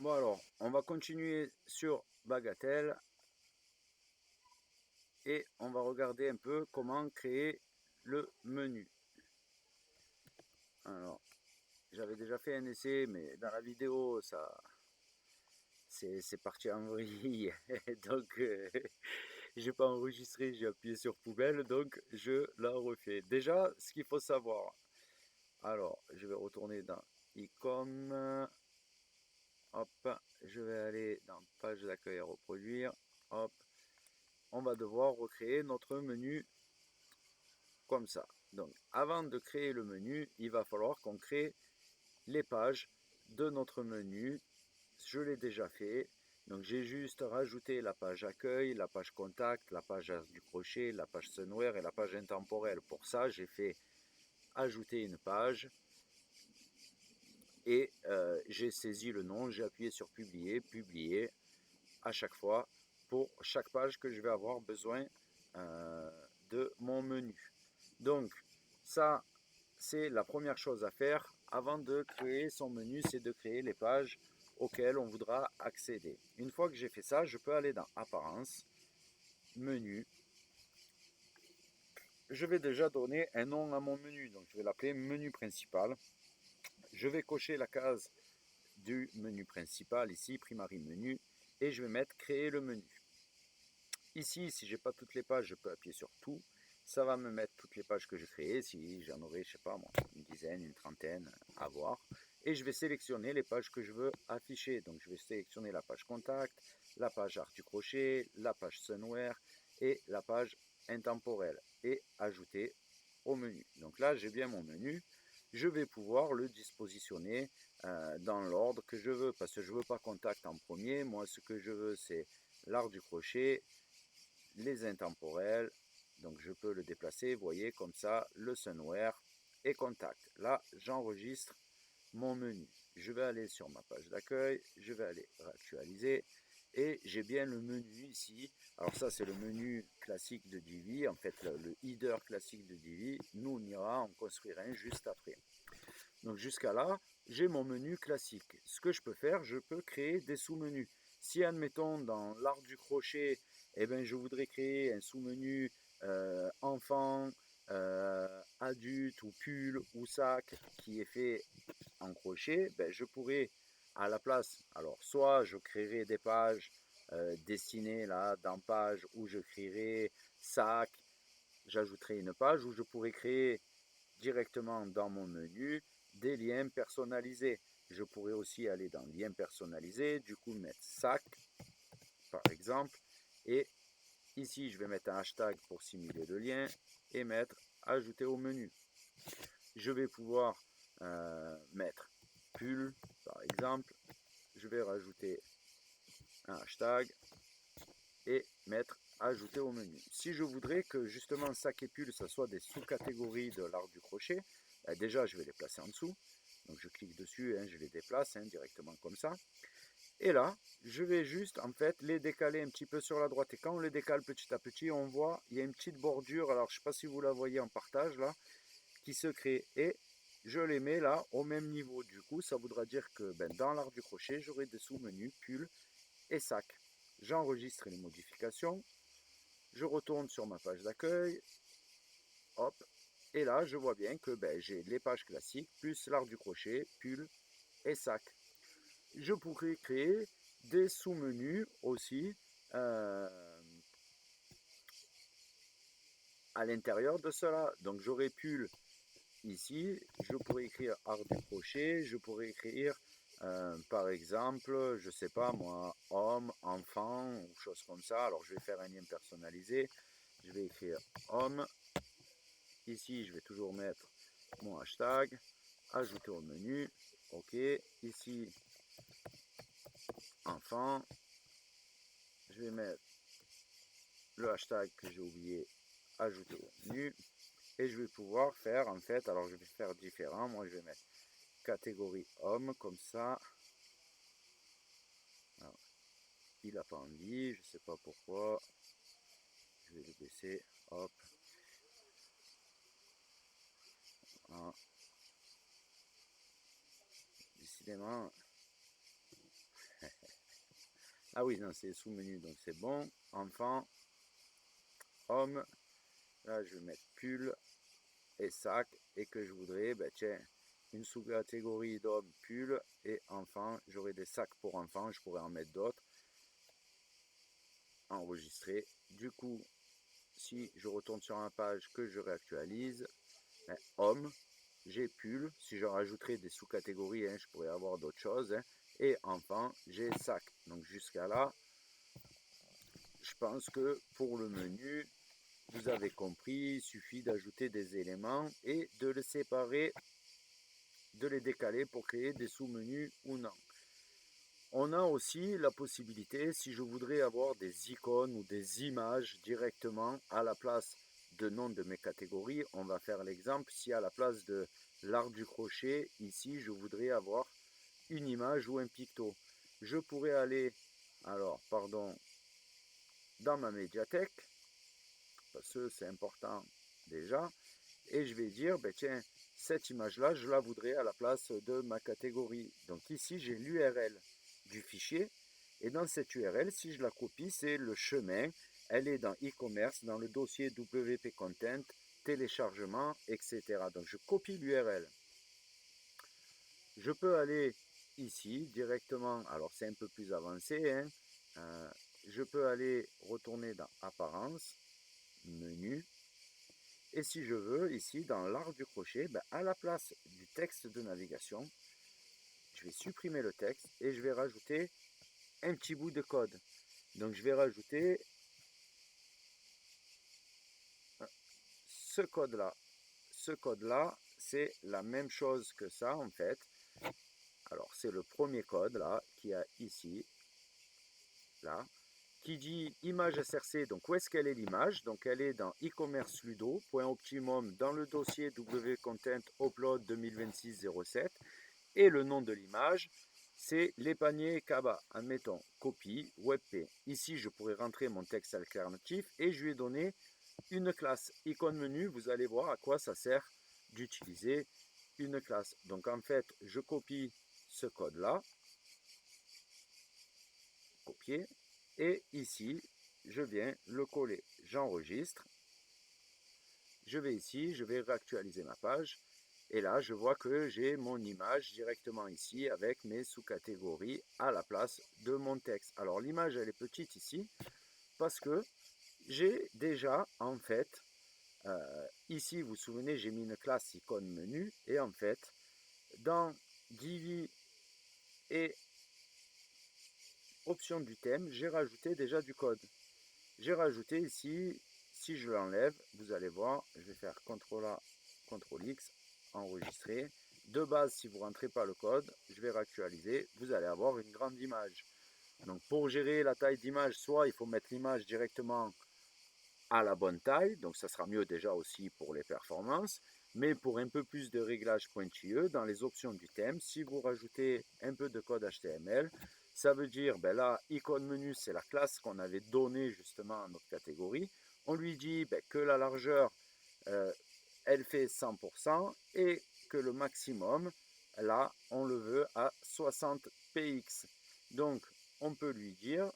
Bon alors, on va continuer sur Bagatelle et on va regarder un peu comment créer le menu. Alors, j'avais déjà fait un essai, mais dans la vidéo, c'est parti en vrille. Donc, j'ai pas enregistré, j'ai appuyé sur poubelle, donc je la refais. Déjà, ce qu'il faut savoir. Alors, je vais retourner dans icône. Hop, je vais aller dans page d'accueil à reproduire. Hop, on va devoir recréer notre menu comme ça. Donc, avant de créer le menu, il va falloir qu'on crée les pages de notre menu. Je l'ai déjà fait. Donc, j'ai juste rajouté la page accueil, la page contact, la page du crochet, la page sunwear et la page intemporelle. Pour ça, j'ai fait ajouter une page et j'ai saisi le nom, j'ai appuyé sur publier, publier à chaque fois pour chaque page que je vais avoir besoin de mon menu. Donc, ça, c'est la première chose à faire avant de créer son menu, c'est de créer les pages auxquelles on voudra accéder. Une fois que j'ai fait ça, je peux aller dans Apparence, Menu. Je vais déjà donner un nom à mon menu, donc je vais l'appeler Menu principal. Je vais cocher la case du menu principal, ici, Primary Menu, et je vais mettre Créer le menu. Ici, si je n'ai pas toutes les pages, je peux appuyer sur Tout. Ça va me mettre toutes les pages que j'ai créées, si j'en aurai, je sais pas moi, une dizaine, une trentaine à voir. Et je vais sélectionner les pages que je veux afficher. Donc je vais sélectionner la page contact, la page art du crochet, la page sunwear et la page intemporelle. Et ajouter au menu. Donc là, j'ai bien mon menu. Je vais pouvoir le dispositionner dans l'ordre que je veux. Parce que je ne veux pas contact en premier. Moi, ce que je veux, c'est l'art du crochet, les intemporels, donc je peux le déplacer, vous voyez, comme ça, le sunwear et contact. Là, j'enregistre mon menu. Je vais aller sur ma page d'accueil, je vais aller réactualiser et j'ai bien le menu ici. Alors ça, c'est le menu classique de Divi, en fait, le header classique de Divi. Nous, on ira en construire un juste après. Donc jusqu'à là, j'ai mon menu classique. Ce que je peux faire, je peux créer des sous-menus. Si, admettons, dans l'art du crochet, eh ben, je voudrais créer un sous-menu enfant, adulte ou pull ou sac qui est fait en crochet, ben, je pourrais à la place, alors soit je créerai des pages dessinées là, dans page où je créerai sac, j'ajouterai une page où je pourrais créer directement dans mon menu des liens personnalisés. Je pourrais aussi aller dans liens personnalisés, du coup mettre sac par exemple, et ici je vais mettre un hashtag pour simuler le lien et mettre ajouter au menu. Je vais pouvoir mettre pull par exemple, je vais rajouter un hashtag et mettre ajouter au menu. Si je voudrais que justement sac et pull ça soit des sous-catégories de l'art du crochet, déjà je vais les placer en dessous. Donc je clique dessus, je les déplace directement comme ça. Et là, je vais juste en fait les décaler un petit peu sur la droite. Et quand on les décale petit à petit, on voit il y a une petite bordure. Alors je ne sais pas si vous la voyez en partage là, qui se crée. Et je les mets là au même niveau. Du coup, ça voudra dire que dans l'art du crochet, j'aurai des sous-menus pull et sac. J'enregistre les modifications. Je retourne sur ma page d'accueil. Hop. Et là, je vois bien que j'ai les pages classiques, plus l'art du crochet, pull et sac. Je pourrais créer des sous-menus aussi à l'intérieur de cela. Donc j'aurais pull ici, je pourrais écrire art du crochet, je pourrais écrire par exemple, je sais pas moi, homme, enfant, ou choses comme ça. Alors je vais faire un lien personnalisé, je vais écrire homme. Ici, je vais toujours mettre mon hashtag, ajouter au menu, ok. Ici, enfant, je vais mettre le hashtag que j'ai oublié, ajouter au menu. Et je vais pouvoir faire en fait, alors je vais faire différent. Moi, je vais mettre catégorie homme comme ça. Alors, il n'a pas envie, je ne sais pas pourquoi. Je vais le baisser, hop. Voilà. Décidément, Ah oui, non, c'est sous-menu, donc c'est bon. Enfant, homme, là je vais mettre pull et sac, et que je voudrais, ben, tiens, une sous-catégorie d'homme, pull, et enfant, j'aurai des sacs pour enfants, je pourrais en mettre d'autres, enregistrer. Du coup, si je retourne sur ma page que je réactualise, ben, homme, j'ai pull, si je rajouterais des sous-catégories, hein, je pourrais avoir d'autres choses, hein, et enfant, j'ai sac. Donc jusqu'à là, je pense que pour le menu, vous avez compris, il suffit d'ajouter des éléments et de les séparer, de les décaler pour créer des sous-menus ou non. On a aussi la possibilité, si je voudrais avoir des icônes ou des images directement à la place de nom de mes catégories, on va faire l'exemple, si à la place de l'art du crochet, ici je voudrais avoir une image ou un picto. Je pourrais aller, alors pardon, dans ma médiathèque, parce que c'est important déjà, et je vais dire, ben tiens, cette image-là, je la voudrais à la place de ma catégorie. Donc ici, j'ai l'URL du fichier, et dans cette URL, si je la copie, c'est le chemin, elle est dans e-commerce, dans le dossier WP Content, téléchargement, etc. Donc je copie l'URL. Je peux aller ici directement, alors c'est un peu plus avancé, hein, je peux aller retourner dans Apparence, Menu, et si je veux, ici, dans l'art du crochet, ben, à la place du texte de navigation, je vais supprimer le texte et je vais rajouter un petit bout de code. Donc je vais rajouter ce code-là. Ce code-là, c'est la même chose que ça en fait. Alors c'est le premier code là, qui a ici, là, qui dit image SRC. Donc où est-ce qu'elle est l'image? Donc elle est dans e-commerce ludo, point optimum, dans le dossier wcontent upload 2026-07. Et le nom de l'image, c'est les paniers Kaba. Admettons, copie, WebP. Ici, je pourrais rentrer mon texte alternatif et je lui ai donné une classe. Icône menu, vous allez voir à quoi ça sert d'utiliser une classe. Donc en fait, je copie ce code-là, copier, et ici, je viens le coller. J'enregistre. Je vais ici, je vais réactualiser ma page. Et là, je vois que j'ai mon image directement ici avec mes sous-catégories à la place de mon texte. Alors l'image, elle est petite ici parce que j'ai déjà en fait, ici, vous vous souvenez, j'ai mis une classe icône menu et en fait, dans Divi et option du thème, j'ai rajouté déjà du code. J'ai rajouté ici, si je l'enlève, vous allez voir, je vais faire CTRL A, CTRL X, enregistrer. De base, si vous ne rentrez pas le code, je vais réactualiser, vous allez avoir une grande image. Donc pour gérer la taille d'image, soit il faut mettre l'image directement à la bonne taille, donc ça sera mieux déjà aussi pour les performances, mais pour un peu plus de réglage pointilleux, dans les options du thème, si vous rajoutez un peu de code HTML, ça veut dire, ben là, icône menu, c'est la classe qu'on avait donnée justement à notre catégorie. On lui dit ben, que la largeur, elle fait 100% et que le maximum, là, on le veut à 60 px. Donc, on peut lui dire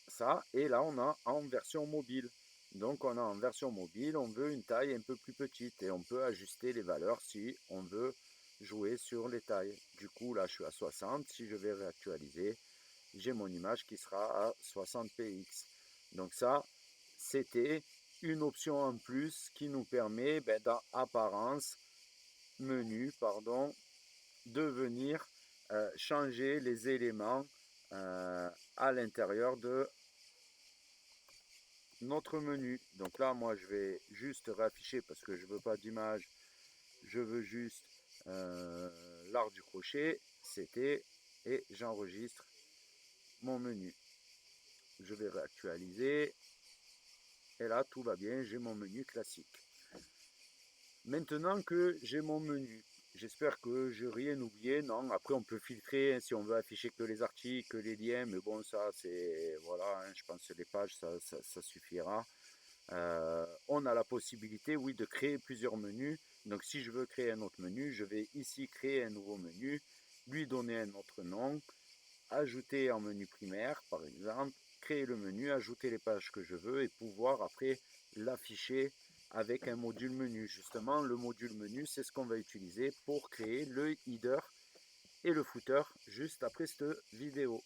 ça, et là, on a en version mobile. Donc, on a en version mobile, on veut une taille un peu plus petite et on peut ajuster les valeurs si on veut jouer sur les tailles. Du coup, là, je suis à 60. Si je vais réactualiser, j'ai mon image qui sera à 60 px. Donc ça, c'était une option en plus qui nous permet, ben, dans apparence, menu, pardon, de venir changer les éléments à l'intérieur de notre menu. Donc là, moi, je vais juste réafficher parce que je veux pas d'image, je veux juste l'art du crochet, c'était, et j'enregistre mon menu. Je vais réactualiser, et là, tout va bien, j'ai mon menu classique. Maintenant que j'ai mon menu, j'espère que je n'ai rien oublié. Non, après on peut filtrer hein, si on veut afficher que les articles, les liens, mais bon, ça c'est, voilà, hein, je pense que les pages, ça suffira. On a la possibilité, oui, de créer plusieurs menus. Donc si je veux créer un autre menu, je vais ici créer un nouveau menu, lui donner un autre nom, ajouter en menu primaire, par exemple, créer le menu, ajouter les pages que je veux et pouvoir après l'afficher avec un module menu. Justement, le module menu, c'est ce qu'on va utiliser pour créer le header et le footer juste après cette vidéo.